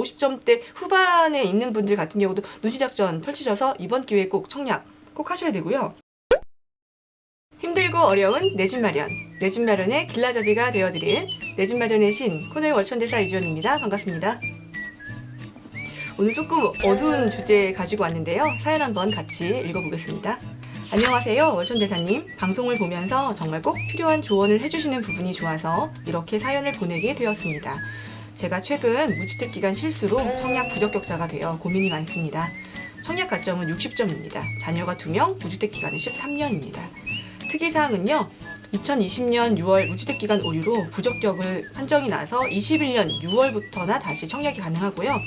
50점대 후반에 있는 분들 같은 경우도 누시작전 펼치셔서 이번 기회에 꼭 청약 꼭 하셔야 되고요. 힘들고 어려운 내 집 마련, 내 집 마련의 길라잡이가 되어드릴 내 집 마련의 신 코너의 월천대사 이주연입니다. 반갑습니다. 오늘 조금 어두운 주제 가지고 왔는데요. 사연 한번 같이 읽어보겠습니다. 안녕하세요, 월천대사님. 방송을 보면서 정말 꼭 필요한 조언을 해주시는 부분이 좋아서 이렇게 사연을 보내게 되었습니다. 제가 최근 무주택 기간 실수로 청약 부적격자가 되어 고민이 많습니다. 청약 가점은 60점입니다. 자녀가 2명, 무주택 기간은 13년입니다. 특이사항은요, 2020년 6월 무주택 기간 오류로 부적격을 판정이 나서 21년 6월부터나 다시 청약이 가능하고요.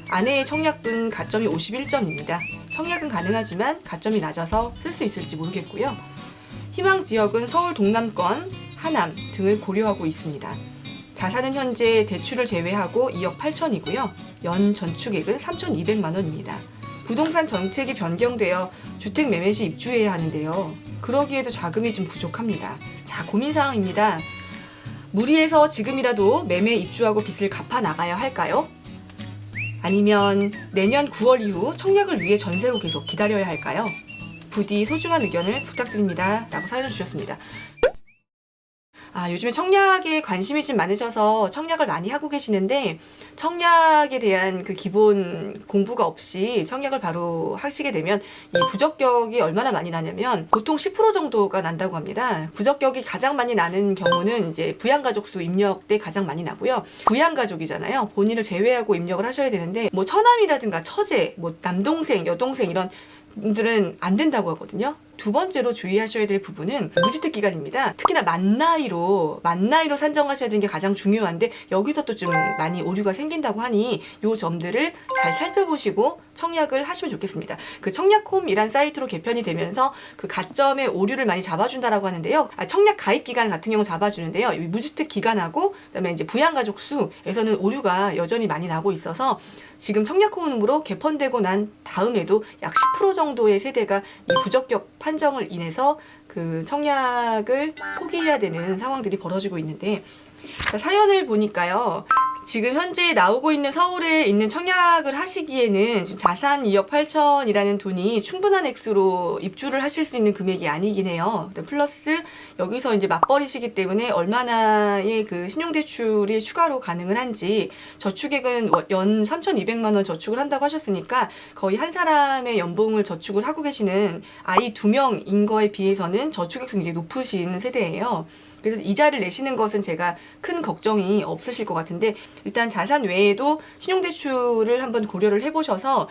아내의 청약분 가점이 51점입니다. 청약은 가능하지만 가점이 낮아서 쓸 수 있을지 모르겠고요. 희망 지역은 서울 동남권, 하남 등을 고려하고 있습니다. 자산은 현재 대출을 제외하고 2억 8천이고요. 연 전축액은 3,200만 원입니다. 부동산 정책이 변경되어 주택 매매 시 입주해야 하는데요. 그러기에도 자금이 좀 부족합니다. 자, 고민사항입니다. 무리해서 지금이라도 매매 입주하고 빚을 갚아 나가야 할까요? 아니면 내년 9월 이후 청약을 위해 전세로 계속 기다려야 할까요? 부디 소중한 의견을 부탁드립니다. 라고 사연을 주셨습니다. 요즘에 청약에 관심이 좀 많으셔서 청약을 많이 하고 계시는데 청약에 대한 그 기본 공부가 없이 청약을 바로 하시게 되면 이 부적격이 얼마나 많이 나냐면 보통 10% 정도가 난다고 합니다. 부적격이 가장 많이 나는 경우는 이제 부양가족 수 입력 때 가장 많이 나고요. 부양가족이잖아요. 본인을 제외하고 입력을 하셔야 되는데 뭐 처남이라든가 처제, 뭐 남동생, 여동생 이런 분들은 안 된다고 하거든요. 두 번째로 주의하셔야 될 부분은 무주택 기간입니다. 특히나 만 나이로 산정하셔야 되는 게 가장 중요한데 여기서 또 좀 많이 오류가 생긴다고 하니 이 점들을 잘 살펴보시고 청약을 하시면 좋겠습니다. 그 청약홈이란 사이트로 개편이 되면서 그 가점의 오류를 많이 잡아준다라고 하는데요. 청약 가입 기간 같은 경우 잡아주는데요. 무주택 기간하고 그다음에 이제 부양가족 수에서는 오류가 여전히 많이 나고 있어서 지금 청약홈으로 개편되고 난 다음에도 약 10% 정도의 세대가 이 부적격 판정을 인해서 그 청약을 포기해야 되는 상황들이 벌어지고 있는데 사연을 보니까요. 지금 현재 나오고 있는 서울에 있는 청약을 하시기에는 지금 자산 2억 8천이라는 돈이 충분한 액수로 입주를 하실 수 있는 금액이 아니긴 해요. 플러스 여기서 이제 맞벌이시기 때문에 얼마나의 그 신용대출이 추가로 가능은 한지 저축액은 연 3,200만 원 저축을 한다고 하셨으니까 거의 한 사람의 연봉을 저축을 하고 계시는 아이 2명인 거에 비해서는 저축액수 굉장히 높으신 세대예요. 그래서 이자를 내시는 것은 제가 큰 걱정이 없으실 것 같은데 일단 자산 외에도 신용대출을 한번 고려를 해보셔서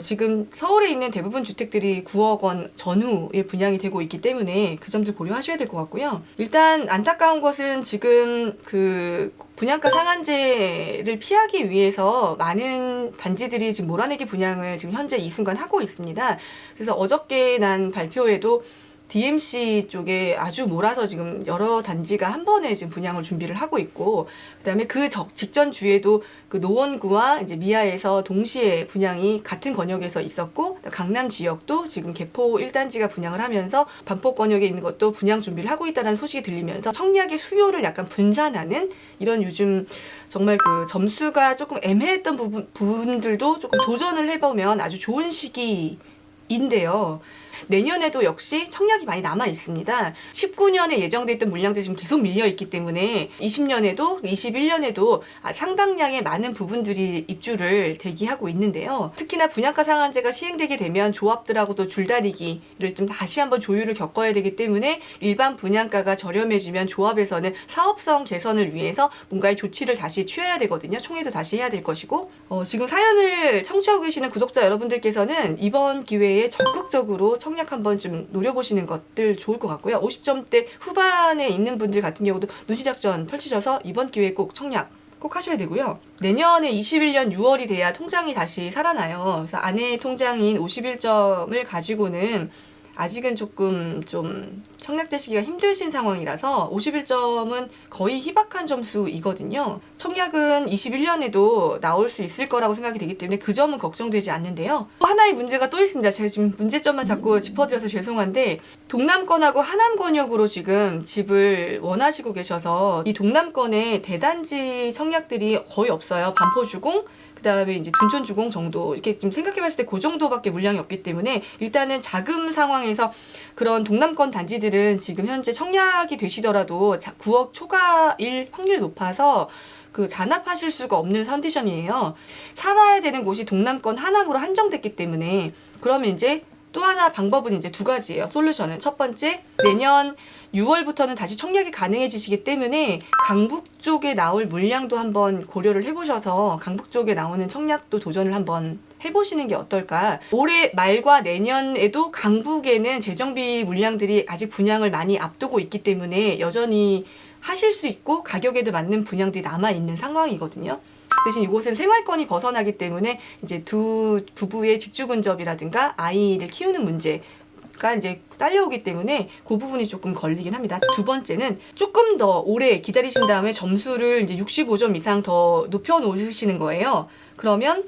지금 서울에 있는 대부분 주택들이 9억 원 전후에 분양이 되고 있기 때문에 그 점들 고려하셔야 될 것 같고요. 일단 안타까운 것은 지금 그 분양가 상한제를 피하기 위해서 많은 단지들이 지금 몰아내기 분양을 지금 현재 이 순간 하고 있습니다. 그래서 어저께 난 발표에도 DMC 쪽에 아주 몰아서 지금 여러 단지가 한 번에 지금 분양을 준비를 하고 있고, 그다음에 그 직전 주에도 그 노원구와 이제 미아에서 동시에 분양이 같은 권역에서 있었고, 강남 지역도 지금 개포 1단지가 분양을 하면서 반포 권역에 있는 것도 분양 준비를 하고 있다는 소식이 들리면서 청약의 수요를 약간 분산하는 이런 요즘 정말 그 점수가 조금 애매했던 부분들도 조금 도전을 해보면 아주 좋은 시기인데요. 내년에도 역시 청약이 많이 남아 있습니다. 19년에 예정돼 있던 물량들이 지금 계속 밀려 있기 때문에 20년에도 21년에도 상당량의 많은 부분들이 입주를 대기하고 있는데요. 특히나 분양가 상한제가 시행되게 되면 조합들하고도 줄다리기를 좀 다시 한번 조율을 겪어야 되기 때문에 일반 분양가가 저렴해지면 조합에서는 사업성 개선을 위해서 뭔가의 조치를 다시 취해야 되거든요. 총회도 다시 해야 될 것이고 지금 사연을 청취하고 계시는 구독자 여러분들께서는 이번 기회에 적극적으로 청약 한번 좀 노려보시는 것들 좋을 것 같고요. 50점대 후반에 있는 분들 같은 경우도 누시작전 펼치셔서 이번 기회에 꼭 청약 꼭 하셔야 되고요. 내년에 21년 6월이 돼야 통장이 다시 살아나요. 그래서 아내의 통장인 51점을 가지고는 아직은 조금 좀 청약 되시기가 힘드신 상황이라서 51점은 거의 희박한 점수이거든요. 청약은 21년에도 나올 수 있을 거라고 생각이 되기 때문에 그 점은 걱정되지 않는데요. 또 하나의 문제가 또 있습니다. 제가 지금 문제점만 자꾸 짚어드려서 죄송한데 동남권하고 하남권역으로 지금 집을 원하시고 계셔서 이 동남권에 대단지 청약들이 거의 없어요. 반포주공, 그 다음에 이제 둔촌주공 정도 이렇게 지금 생각해봤을 때 그 정도밖에 물량이 없기 때문에 일단은 자금 상황에서 그런 동남권 단지들은 지금 현재 청약이 되시더라도 9억 초과일 확률이 높아서 그 잔압하실 수가 없는 컨디션이에요. 살아야 되는 곳이 동남권 하남으로 한정됐기 때문에 그러면 이제 또 하나 방법은 이제 두 가지예요. 솔루션은 첫 번째, 내년 6월부터는 다시 청약이 가능해지시기 때문에 강북 쪽에 나올 물량도 한번 고려를 해보셔서 강북 쪽에 나오는 청약도 도전을 한번 해보시는 게 어떨까. 올해 말과 내년에도 강북에는 재정비 물량들이 아직 분양을 많이 앞두고 있기 때문에 여전히 하실 수 있고 가격에도 맞는 분양들이 남아있는 상황이거든요. 대신 이곳은 생활권이 벗어나기 때문에 이제 두 부부의 직주 근접이라든가 아이를 키우는 문제가 이제 딸려오기 때문에 그 부분이 조금 걸리긴 합니다. 두 번째는 조금 더 오래 기다리신 다음에 점수를 이제 65점 이상 더 높여 놓으시는 거예요. 그러면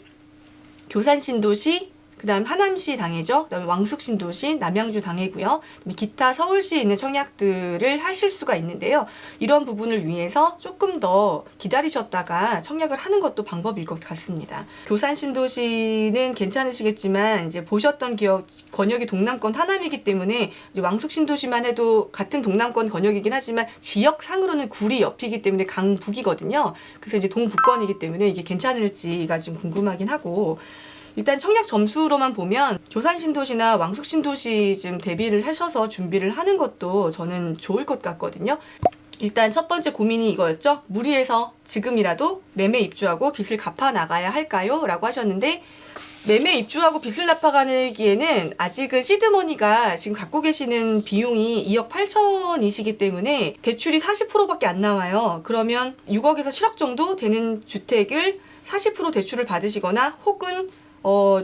교산 신도시, 그 다음 하남시 당해죠. 그 다음에 왕숙 신도시, 남양주 당해고요. 그다음에 기타 서울시에 있는 청약들을 하실 수가 있는데요. 이런 부분을 위해서 조금 더 기다리셨다가 청약을 하는 것도 방법일 것 같습니다. 교산 신도시는 괜찮으시겠지만 이제 보셨던 기억 권역이 동남권 하남이기 때문에 이제 왕숙 신도시만 해도 같은 동남권 권역이긴 하지만 지역상으로는 구리 옆이기 때문에 강북이거든요. 그래서 이제 동북권이기 때문에 이게 괜찮을지가 좀 궁금하긴 하고. 일단 청약 점수로만 보면 교산 신도시나 왕숙 신도시 좀 대비를 하셔서 준비를 하는 것도 저는 좋을 것 같거든요. 일단 첫 번째 고민이 이거였죠. 무리해서 지금이라도 매매 입주하고 빚을 갚아 나가야 할까요? 라고 하셨는데 매매 입주하고 빚을 갚아가기에는 아직은 시드머니가 지금 갖고 계시는 비용이 2억 8천이시기 때문에 대출이 40%밖에 안 나와요. 그러면 6억에서 7억 정도 되는 주택을 40% 대출을 받으시거나 혹은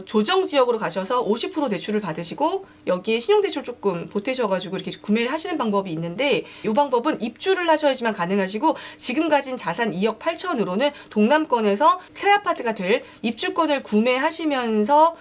조정 지역으로 가셔서 50% 대출을 받으시고 여기에 신용대출 조금 보태셔가지고 이렇게 구매하시는 방법이 있는데 이 방법은 입주를 하셔야지만 가능하시고 지금 가진 자산 2억 8천으로는 동남권에서 새 아파트가 될 입주권을 구매하시면서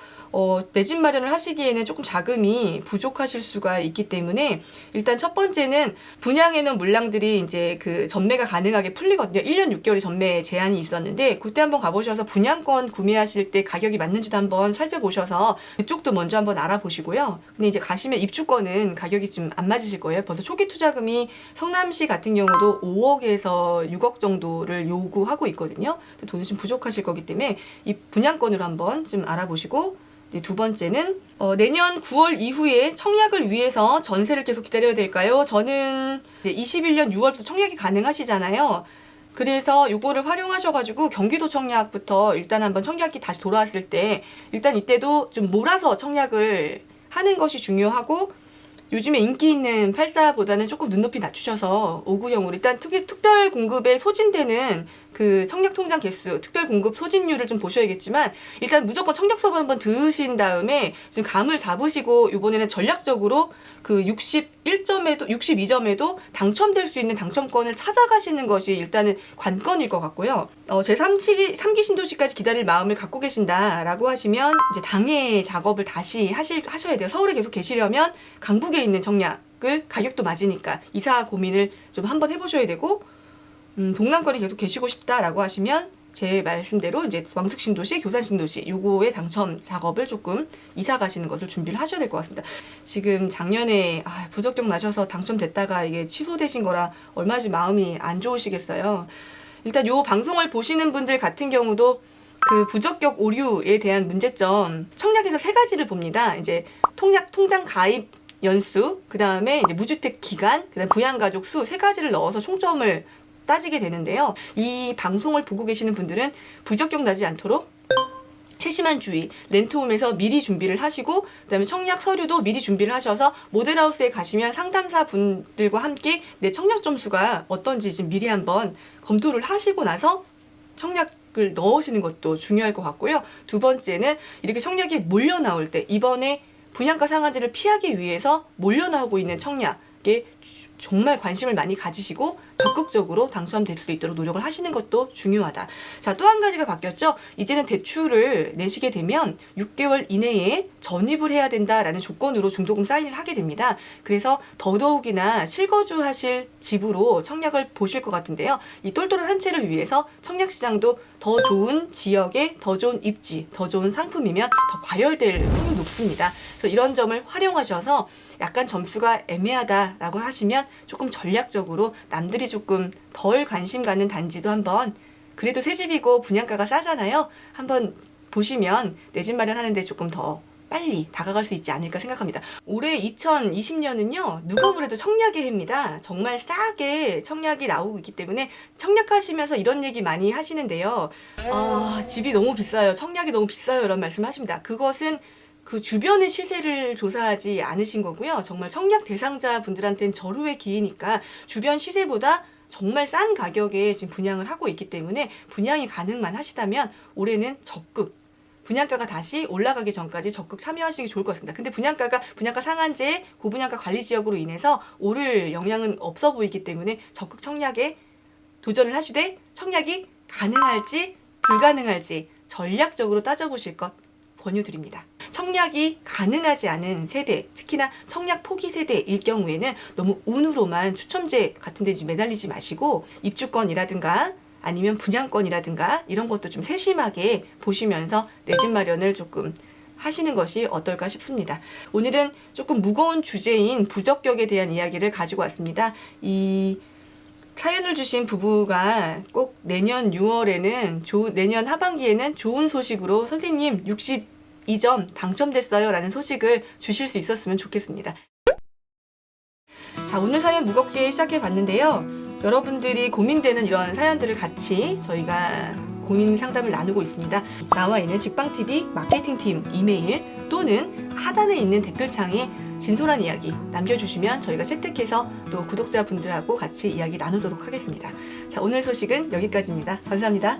내 집 마련을 하시기에는 조금 자금이 부족하실 수가 있기 때문에 일단 첫 번째는 분양해놓은 물량들이 이제 그 전매가 가능하게 풀리거든요. 1년 6개월의 전매 제한이 있었는데 그때 한번 가보셔서 분양권 구매하실 때 가격이 맞는지도 한번 살펴보셔서 그쪽도 먼저 한번 알아보시고요. 근데 이제 가시면 입주권은 가격이 좀 안 맞으실 거예요. 벌써 초기 투자금이 성남시 같은 경우도 5억에서 6억 정도를 요구하고 있거든요. 돈이 좀 부족하실 거기 때문에 이 분양권으로 한번 좀 알아보시고 두 번째는 내년 9월 이후에 청약을 위해서 전세를 계속 기다려야 될까요? 저는 이제 21년 6월부터 청약이 가능하시잖아요. 그래서 요거를 활용하셔가지고 경기도 청약부터 일단 한번 청약이 다시 돌아왔을 때 일단 이때도 좀 몰아서 청약을 하는 것이 중요하고 요즘에 인기 있는 84보다는 조금 눈높이 낮추셔서 5구형으로 일단 특별 공급에 소진되는 그 청약 통장 개수, 특별 공급 소진율을 좀 보셔야겠지만 일단 무조건 청약 수업을 한번 들으신 다음에 지금 감을 잡으시고 이번에는 전략적으로 그 61점에도 62점에도 당첨될 수 있는 당첨권을 찾아가시는 것이 일단은 관건일 것 같고요. 제 3기 신도시까지 기다릴 마음을 갖고 계신다라고 하시면 이제 당해 작업을 다시 하셔야 돼요. 서울에 계속 계시려면 강북에 있는 청약을 가격도 맞으니까 이사 고민을 좀 한번 해보셔야 되고 동남권에 계속 계시고 싶다라고 하시면 제 말씀대로 이제 왕숙 신도시, 교산 신도시 요거의 당첨 작업을 조금 이사 가시는 것을 준비를 하셔야 될 것 같습니다. 지금 작년에 부적격 나셔서 당첨됐다가 이게 취소되신 거라 얼마나 마음이 안 좋으시겠어요. 일단 요 방송을 보시는 분들 같은 경우도 그 부적격 오류에 대한 문제점 청약에서 3가지를 봅니다. 이제 통장 가입 연수, 그 다음에 이제 무주택 기간, 그 다음 부양가족 수 3가지를 넣어서 총점을 따지게 되는데요. 이 방송을 보고 계시는 분들은 부적격 나지 않도록 세심한 주의, 렌트홈에서 미리 준비를 하시고 그다음에 청약 서류도 미리 준비를 하셔서 모델하우스에 가시면 상담사 분들과 함께 내 청약 점수가 어떤지 지금 미리 한번 검토를 하시고 나서 청약을 넣으시는 것도 중요할 것 같고요. 두 번째는 이렇게 청약이 몰려 나올 때 이번에 분양가 상한제를 피하기 위해서 몰려나오고 있는 청약에 정말 관심을 많이 가지시고 적극적으로 당첨될 수 있도록 노력을 하시는 것도 중요하다. 자, 또 한 가지가 바뀌었죠. 이제는 대출을 내시게 되면 6개월 이내에 전입을 해야 된다라는 조건으로 중도금 사인을 하게 됩니다. 그래서 더더욱이나 실거주 하실 집으로 청약을 보실 것 같은데요. 이 똘똘한 한 채를 위해서 청약시장도 더 좋은 지역에 더 좋은 입지, 더 좋은 상품이면 더 과열될 확률이 높습니다. 그래서 이런 점을 활용하셔서 약간 점수가 애매하다라고 하시면 조금 전략적으로 남들이 조금 덜 관심 갖는 단지도 한번, 그래도 새 집이고 분양가가 싸잖아요. 한번 보시면 내 집 마련하는데 조금 더 빨리 다가갈 수 있지 않을까 생각합니다. 올해 2020년은요. 누가 뭐래도 청약의 해입니다. 정말 싸게 청약이 나오고 있기 때문에 청약하시면서 이런 얘기 많이 하시는데요. 집이 너무 비싸요. 청약이 너무 비싸요. 이런 말씀 하십니다. 그것은 그 주변의 시세를 조사하지 않으신 거고요. 정말 청약 대상자 분들한테는 절호의 기회니까 주변 시세보다 정말 싼 가격에 지금 분양을 하고 있기 때문에 분양이 가능만 하시다면 올해는 적극, 분양가가 다시 올라가기 전까지 적극 참여하시기 좋을 것 같습니다. 근데 분양가 상한제, 고분양가 관리 지역으로 인해서 오를 영향은 없어 보이기 때문에 적극 청약에 도전을 하시되 청약이 가능할지 불가능할지 전략적으로 따져보실 것 권유드립니다. 청약이 가능하지 않은 세대, 특히나 청약 포기 세대일 경우에는 너무 운으로만 추첨제 같은 데 매달리지 마시고 입주권이라든가 아니면 분양권이라든가 이런 것도 좀 세심하게 보시면서 내 집 마련을 조금 하시는 것이 어떨까 싶습니다. 오늘은 조금 무거운 주제인 부적격에 대한 이야기를 가지고 왔습니다. 이 사연을 주신 부부가 꼭 내년 6월에는 내년 하반기에는 좋은 소식으로 선생님 62점 당첨됐어요 라는 소식을 주실 수 있었으면 좋겠습니다. 자, 오늘 사연 무겁게 시작해 봤는데요. 여러분들이 고민되는 이런 사연들을 같이 저희가 고민 상담을 나누고 있습니다. 나와 있는 직방TV 마케팅팀 이메일 또는 하단에 있는 댓글창에 진솔한 이야기 남겨주시면 저희가 채택해서 또 구독자분들하고 같이 이야기 나누도록 하겠습니다. 자, 오늘 소식은 여기까지입니다. 감사합니다.